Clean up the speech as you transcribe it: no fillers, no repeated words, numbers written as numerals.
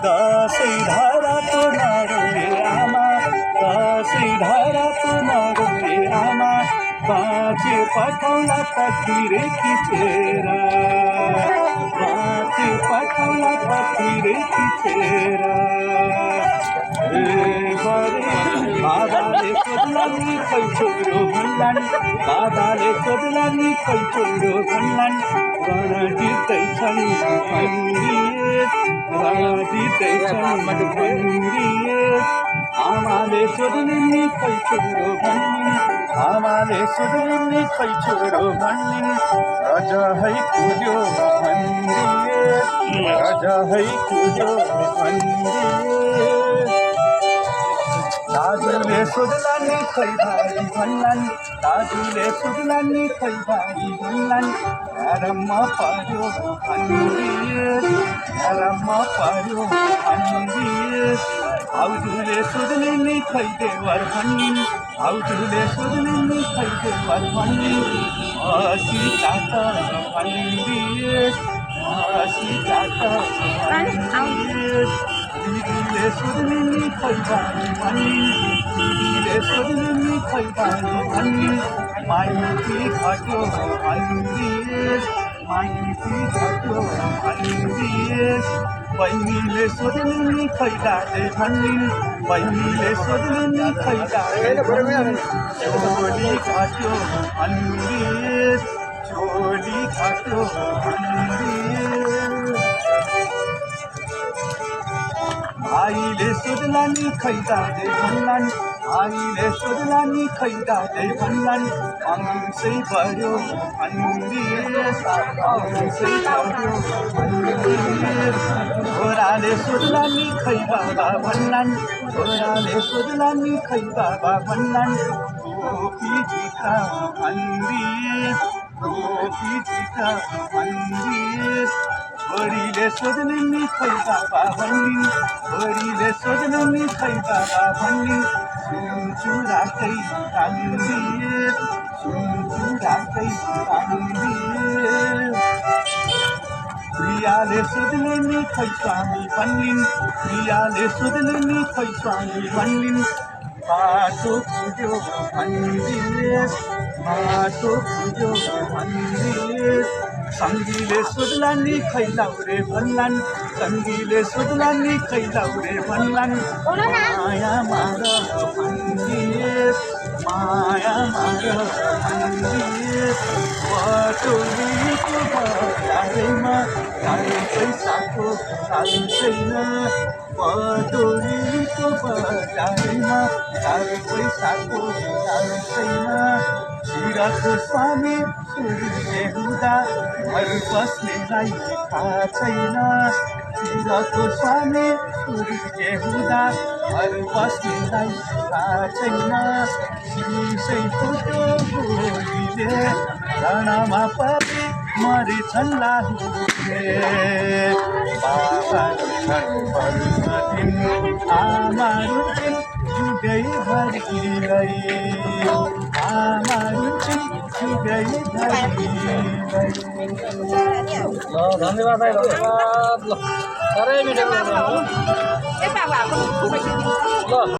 दसैँ धाराको नरोए आमा दसैँ धाराको नरोए आमा बाँचे पठाउला तस्बिर खिचेर बाँचे पठाउला तस्बिर खिचेर बाबाले सोध्लान् नि खै छोरो भन्लान् बाबाले सोध्लान् नि खै छोरो भन्लान् रण जित्दैछन् आमाले सोध्लिन् नि खै छोरो भन्लिन् आमाले सोध्लिन् नि खै छोरो भन्लिन् रजहै कुद्यो भन्दिए रजहै कुद्यो भन्दिए दाजुले सोध्लान् नि खै भाइ भन्लान् दाजुले सोध्लान् नि खै भाइ भन्लान् ह्यारम्म पर्यो भन्दिए ह्यारम्म पर्यो भन्दिए भाउजूले सोध्लिन् नि खै देवर भन्लिन् भाउजूले सोध्लिन् नि खै देवर भन्लिन् असिता त भन्दिए असिता त भन्दिए दिदीले सोध्लिन् नि खै भाइ भन्लिन् दिदीले सोध्लिन् नि खै भाइ भन्लिन् माइती घट्यो भन्दिए माइती घट्यो भन्दिए बहिनीले सोध्लिन् नि खै दाले भन्लिन् बहिनीले सोध्लिन् नि खै दाले भन्लिन् छोरी घट्यो भन्दिए छोरी घट्यो भन्दिए भाइले सोध्लान् नि खै दाले भन्लान् भाइले सोध्लान् नि खै दाले भन्लान् अंशै बढ्यो भन्दिए अंशै बढ्यो भन्दिए छोराले सोध्लान् नि खै बाबा भन्लान् छोराले सोध्लान् नि खै बाबा भन्लान् टोपी झिका भन्दिए टोपी झिका भन्दिए छोरीले सोध्लिन् नि खै बाबा भन्लिन् छोरीले सोध्लिन् नि खै बाबा भन्लिन् सुनचुराकै कान्दिए सुनचुराकै कान्दिए प्रियाले सोध्लिन् नि खै स्वामी भन्लिन् प्रियाले सोध्लिन् नि खै स्वामी भन्लिन् बाटो पुग्यो भन्दिए बाटो पुग्यो भन्दिए सङ्गीले सोध्लान् नि खै लाउरे भन्लान् सङ्गीले सोध्लान् नि खै लाउरे भन्लान् माया मार भन्दिए माया मार भन्दिए पटोलीको बजारैमा गाडी पैसाको चाल छैन पटोलीको बजारैमा गाडी पैसाको चाल छैन शिरको स्वामी सूर्य हुँदा घर बस्नेलाई थाहा छैन शिरको स्वामी सूर्य हुँदा घर बस्नेलाई थाहा छैन सिसै फुट्यो गोलीले रणमा परि मरेछन् लाहुले बाबा रुछन् आमा रुछन् जुगैभरिलाई आमा रुछन् जुगैभरिलाई। ल धन्यवाद भाइ धन्यवाद। ल साह्रै मिठो ल